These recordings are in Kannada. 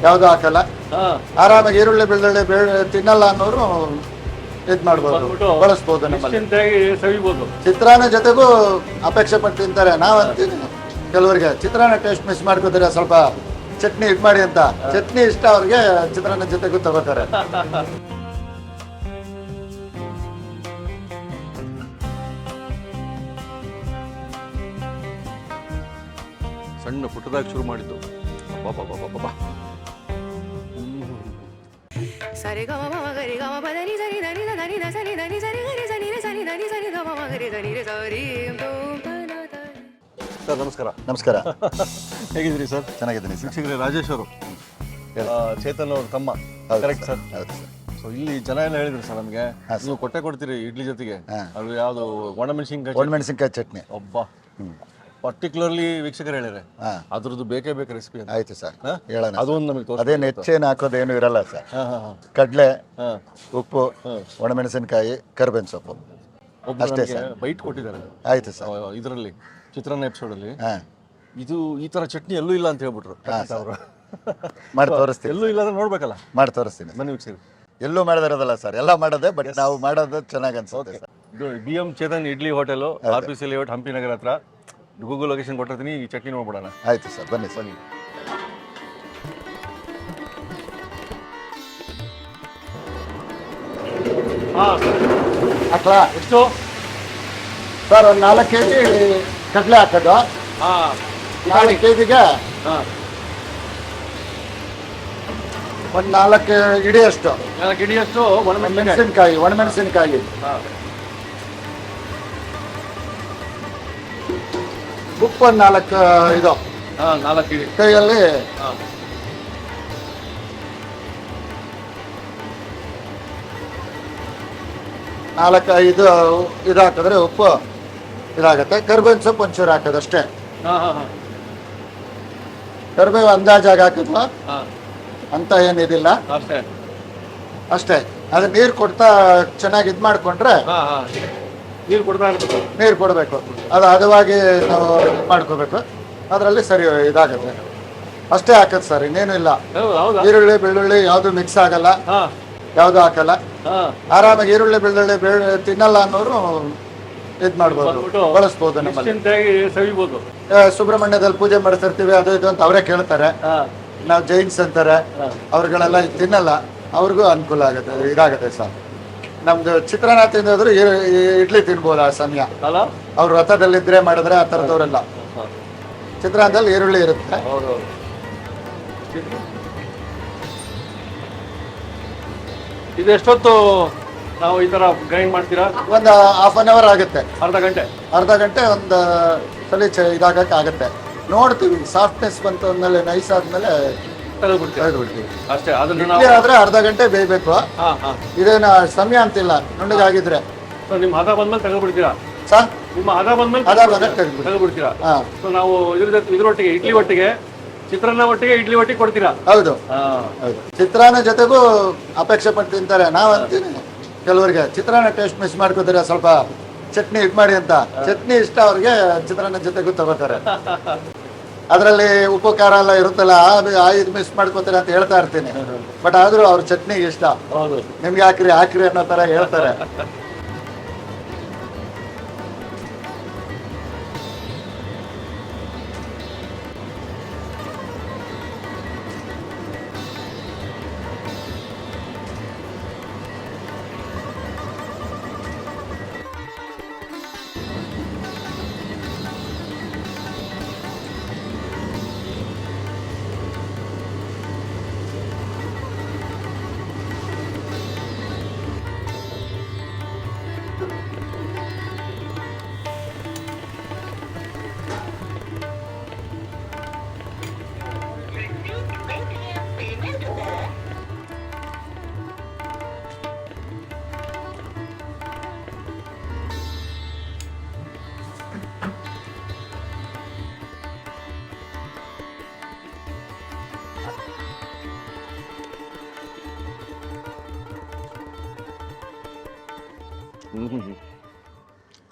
ಯಾವುದು ಹಾಕಲ್ಲ. ಆರಾಮಾಗಿ ಈರುಳ್ಳಿ ಬೆಳ್ಳುಳ್ಳಿ ತಿನ್ನಲ್ಲ ಅನ್ನೋರು ಇದ್ ಮಾಡ್ಬೋದು, ಬಳಸ್ಬೋದು. ನಮ್ಮಲ್ಲಿ ಚಿತ್ರಾನ್ನ ಜೊತೆಗೂ ಅಪೇಕ್ಷೆ ಪಟ್ಟು ತಿಂತಾರೆ. ನಾವ್ ಅಂತೀನಿ ಕೆಲವರಿಗೆ ಚಿತ್ರಾನ್ನ ಟೇಸ್ಟ್ ಮಿಸ್ ಮಾಡ್ಕೋತಾರೆ, ಸ್ವಲ್ಪ ಚಟ್ನಿ ಇದ್ ಮಾಡಿ ಅಂತ. ಚಟ್ನಿ ಇಷ್ಟ ಅವ್ರಿಗೆ, ಚಿತ್ರಾನ್ನ ಜೊತೆಗೂ ತಗೋತಾರೆ. ಸಣ್ಣ ಪುಟ್ಟದಾಗಿ ಶುರು ಮಾಡಿದ್ದು. ಸರಿ ಗ ಮ ಗರಿ ಗ ಮ ಪ ನಿ ಸರಿ ದ ನಿ ದ ನಿ ದ ಸರಿ ದ ನಿ ಸರಿ ಗರಿ ಸರಿ ರೆ ಸರಿ ದ ನಿ ಸರಿ ಗ ಮ ಗರಿ ದ ನಿ ರೆ ಸರಿ ಸರ್ ನಮಸ್ಕಾರ. ನಮಸ್ಕಾರ. ಹೇಗಿದ್ದೀರಿ ಸರ್? ಚೆನ್ನಾಗಿದ್ದೀನಿ ಸರ್. ಶಿಕ್ಷಕರೇ, ರಾಜೇಶ್ ಅವರು, ಚೇತನ್ ಅವ್ರ ತಮ್ಮ. Correct sir? ಹೌದು ಸರ್. ಸೊ ಇಲ್ಲಿ ಜನ ಎಲ್ಲ ಹೇಳಿದ್ರು ಸರ್ ನಮಗೆ, ನೀವು ಕೊಡ್ತೀರಿ ಇಡ್ಲಿ ಜೊತೆಗೆ. ಅದು ಯಾವುದು ಒಣಮೆಣಸಿನ್ಕಾಯಿ ಚಟ್ನಿ. ಒಬ್ಬ ಪರ್ಟಿಕ್ಯುಲರ್ಲಿ ವೀಕ್ಷಕರು ಹೇಳಿದ್ರೆ ಅದ್ರದ್ದು ಬೇಕೇ ಬೇಕು ರೆಸಿಪಿ. ಆಯ್ತು ಸರ್, ಹೇಳೋಣ. ಅದೊಂದು ನಮಗೆ ಅದೇನು ಹೆಚ್ಚೇನು ಹಾಕೋದೇನು ಇರಲ್ಲ ಸರ್. ಕಡಲೆ, ಉಪ್ಪು, ಒಣಮೆಣಸಿನ್ಕಾಯಿ, ಕರಿಬೇವಿನ ಸೊಪ್ಪು ಅಷ್ಟೇ ಸರ್. ಬೈಟ್ ಕೊಟ್ಟಿದ್ದಾರೆ. ಆಯ್ತು ಸರ್. ಇದರಲ್ಲಿ ಚಿತ್ರಾನ್ನ ಎಪಿಸೋಡಲ್ಲಿ ಇದು ಈ ತರ ಚಟ್ನಿ ಎಲ್ಲೂ ಇಲ್ಲ ಅಂತ ಹೇಳ್ಬಿಟ್ರು ಅವರು. ಮಾಡಿ ತೋರಿಸ್ತೀನಿ. ಎಲ್ಲೂ ಇಲ್ಲ ಅಂದ್ರೆ ನೋಡ್ಬೇಕಲ್ಲ. ಮಾಡಿ ತೋರಿಸ್ತೀನಿ. ಬನ್ನಿ ವೀಕ್ಷಕರು. ಎಲ್ಲೂ ಮಾಡೋದಿರೋದಲ್ಲ ಸರ್, ಎಲ್ಲ ಮಾಡೋದೇ, ಬಟ್ ನಾವು ಮಾಡೋದು ಚೆನ್ನಾಗಿ ಅನ್ಸುತ್ತೆ ಸರ್. ಇದು BM Chetan idli hotel, RPC layout, Hampi Nagar ಹತ್ರ. ಗೂಗಲ್ ಲೊಕೇಶನ್ ಕೊಟ್ಟಿರ್ತೀನಿ, ಈ ಚಟ್ನಿ ನೋಡ್ಬಿಡೋಣ. ಆಯ್ತು ಸರ್, ಬನ್ನಿ ಬನ್ನಿ. ಹಾಕ್ಲಾ? ಎಷ್ಟು ಸರ್? ಒಂದು 4 kg ಕಡಲೆ ಹಾಕೋದು. 4 kgಗೆ ಒಂದು 4 ಇಡಿಯಷ್ಟು ಒಣಮೆಣಸಿನ್ಕಾಯಿ. ಉಪ್ಪು ಒಂದು 4 ಇದು 4 ಕೈಯಲ್ಲಿ. ನಾಲ್ಕು ಐದು ಇದು ಹಾಕಿದ್ರೆ ಉಪ್ಪು ಇದಾಗತ್ತೆ. ಕರಿಬೇವಿನ ಸೊಪ್ಪು ಒಂಚೂರು ಹಾಕೋದು ಅಷ್ಟೇ. ಕರಿಬೇವು ಅಂದಾಜಾಗಿ ಹಾಕಿದ್ವಾ ಅಂತ ಏನಿದಿಲ್ಲ, ಅಷ್ಟೇ. ಅದು ನೀರು ಕೊಡ್ತಾ ಚೆನ್ನಾಗಿ ಇದು ಮಾಡ್ಕೊಂಡ್ರೆ ನೀರು ಕೊಡಬೇಕು. ಅದು ಹದವಾಗಿ ನಾವು ಇದು ಮಾಡ್ಕೋಬೇಕು. ಅದರಲ್ಲಿ ಸರಿ ಇದಾಗುತ್ತೆ. ಅಷ್ಟೇ ಹಾಕದ್ ಸರ್, ಇನ್ನೇನು ಇಲ್ಲ. ಈರುಳ್ಳಿ ಬೆಳ್ಳುಳ್ಳಿ ಯಾವುದು ಮಿಕ್ಸ್ ಆಗಲ್ಲ, ಯಾವುದು ಹಾಕಲ್ಲ. ಆರಾಮಾಗಿ ಈರುಳ್ಳಿ ಬೆಳ್ಳುಳ್ಳಿ ತಿನ್ನಲ್ಲ ಅನ್ನೋರು ಇದ್ ಮಾಡ್ಬೋದು, ಬಳಸ್ಬೋದು. ನಮ್ಮಲ್ಲಿ ಸುಬ್ರಹ್ಮಣ್ಯದಲ್ಲಿ ಪೂಜೆ ಮಾಡಿಸಿರ್ತೀವಿ, ಅದು ಇದು ಅಂತ ಅವರೇ ಕೇಳ್ತಾರೆ. ನಾವು ಜೈನ್ಸ್ ಅಂತಾರೆ, ಅವ್ರುಗಳೆಲ್ಲ ತಿನ್ನಲ್ಲ, ಅವ್ರಿಗೂ ಅನುಕೂಲ ಆಗುತ್ತೆ, ಇದಾಗುತ್ತೆ ಸರ್. ನಮ್ದು ಚಿತ್ರಾನ್ನ ತಿಂದಿದ್ರು ಇಡ್ಲಿ ತಿನ್ಬೋದು ಆ ಸಮಯ. ಅವ್ರು ವ್ರತದಲ್ಲಿದ್ರೆ ಮಾಡಿದ್ರೆ ಆ ಥರದವರೆಲ್ಲ ಚಿತ್ರಾನ್ನದಲ್ಲಿ ಈರುಳ್ಳಿ ಇರುತ್ತೆ. ಇದು ಎಷ್ಟೊತ್ತು ನಾವು ಈ ತರ ಗ್ರೈಂಡ್ ಮಾಡ್ತೀರಾ? ಒಂದು ಹಾಫ್ ಅನ್ ಅವರ್ ಆಗುತ್ತೆ. ಅರ್ಧ ಗಂಟೆ ಒಂದು ಸಲ ಇದಾಗಕ್ಕೆ ಆಗುತ್ತೆ. ನೋಡ್ತೀವಿ, ಸಾಫ್ಟ್ನೆಸ್ ಬಂತು ಅಂದಮೇಲೆ, ನೈಸ್ ಆದ್ಮೇಲೆ ತೆಗೆದ್ಬಿಡ್ತೀವಿ ಅಷ್ಟೇ. ಇಡ್ಲಿ ಆದ್ರೆ ಅರ್ಧ ಗಂಟೆ ಬೇಯಬೇಕು. ಇದೇನು ಸಮಯ ಅಂತಿಲ್ಲ, ನುಣ್ಣಗಾಗಿದ್ರೆ. ನಿಮ್ಮ ಹದ ಬಂದ್ಮೇಲೆ ತೆಗೆದ್ಬಿಡ್ತೀರಾ ಸರ್? ನಿಮ್ಮ ಹದ ಬಂದ್ಮೇಲೆ ತೆಗೆದ್ಬಿಡ್ತೀರಾ? ನಾವು ಇದ್ರೊಟ್ಟಿಗೆ ಇಡ್ಲಿ ಒಟ್ಟಿಗೆ ಚಿತ್ರಾನ್ನ ಒಟ್ಟಿಗೆ ಇಡ್ಲಿ ಒಟ್ಟಿಗೆ ಕೊಡ್ತೀರಾ? ಹೌದು. ಚಿತ್ರಾನ್ನ ಜೊತೆಗೂ ಅಪೇಕ್ಷೆ ಪಟ್ಟು ತಿಂತಾರೆ. ನಾವ್ ಅಂತೀನಿ ಕೆಲವರಿಗೆ ಚಿತ್ರಾನ್ನ ಟೇಸ್ಟ್ ಮಿಸ್ ಮಾಡ್ಕೋತಾರೆ, ಸ್ವಲ್ಪ ಚಟ್ನಿ ಇದ್ ಮಾಡಿ ಅಂತ. ಚಟ್ನಿ ಇಷ್ಟ ಅವ್ರಿಗೆ, ಚಿತ್ರಾನ್ನ ಜೊತೆಗೂ ತಗೋತಾರೆ. ಅದರಲ್ಲಿ ಉಪ್ಪು ಖಾರ ಎಲ್ಲ ಇರುತ್ತಲ್ಲ, ಇದು ಮಿಸ್ ಮಾಡ್ಕೋತಾರೆ ಅಂತ ಹೇಳ್ತಾ ಇರ್ತೀನಿ. ಬಟ್ ಆದ್ರೂ ಅವ್ರ ಚಟ್ನಿ ಇಷ್ಟ. ನಿಮ್ಗೆ ಹಾಕ್ರಿ ಅನ್ನೋ ತರ ಹೇಳ್ತಾರೆ.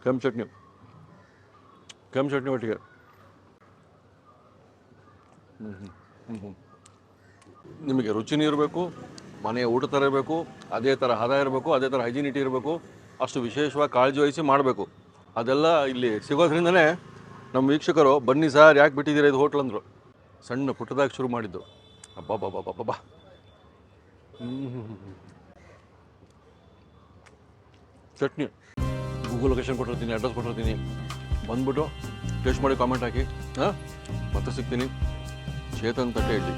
ಕೆಂಪು ಚಟ್ನಿ ಒಟ್ಟಿಗೆ ನಿಮಗೆ ರುಚಿನೂ ಇರಬೇಕು, ಮನೆಯ ಊಟ ಥರ ಇರಬೇಕು, ಅದೇ ಥರ ಹದ ಇರಬೇಕು, ಅದೇ ಥರ ಹೈಜಿನಿಟಿ ಇರಬೇಕು, ಅಷ್ಟು ವಿಶೇಷವಾಗಿ ಕಾಳಜಿ ವಹಿಸಿ ಮಾಡಬೇಕು. ಅದೆಲ್ಲ ಇಲ್ಲಿ ಸಿಗೋದ್ರಿಂದನೇ ನಮ್ಮ ವೀಕ್ಷಕರು ಬನ್ನಿ ಸರ್ ಯಾಕೆ ಬಿಟ್ಟಿದ್ದೀರಾ ಇದು ಹೋಟ್ಲ್ ಅಂದರು. ಸಣ್ಣ ಪುಟ್ಟದಾಗಿ ಶುರು ಮಾಡಿದ್ದು. ಅಬ್ಬಬ್ಬಬ್ಬಬ್ಬಬ್ಬಾ. ಚಟ್ನಿ ಗೂಗಲ್ ಲೊಕೇಶನ್ ಕೊಟ್ಟಿರ್ತೀನಿ, ಅಡ್ರೆಸ್ ಕೊಟ್ಟಿರ್ತೀನಿ, ಬಂದ್ಬಿಟ್ಟು ಟೇಸ್ಟ್ ಮಾಡಿ ಕಾಮೆಂಟ್ ಹಾಕಿ. ಹಾಂ, ಮತ್ತೆ ಸಿಗ್ತೀನಿ. ಚೇತನ್ ತಟ್ಟೆ ಇಡ್ಲಿ.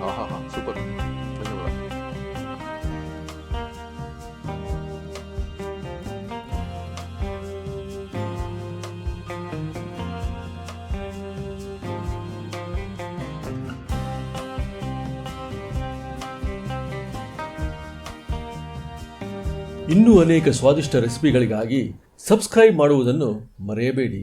ಆಹಾ ಹಾ, ಸೂಪರ್. ಧನ್ಯವಾದ. ಇನ್ನೂ ಅನೇಕ ಸ್ವಾದಿಷ್ಟ ರೆಸಿಪಿಗಳಿಗಾಗಿ ಸಬ್ಸ್ಕ್ರೈಬ್ ಮಾಡುವುದನ್ನು ಮರೆಯಬೇಡಿ.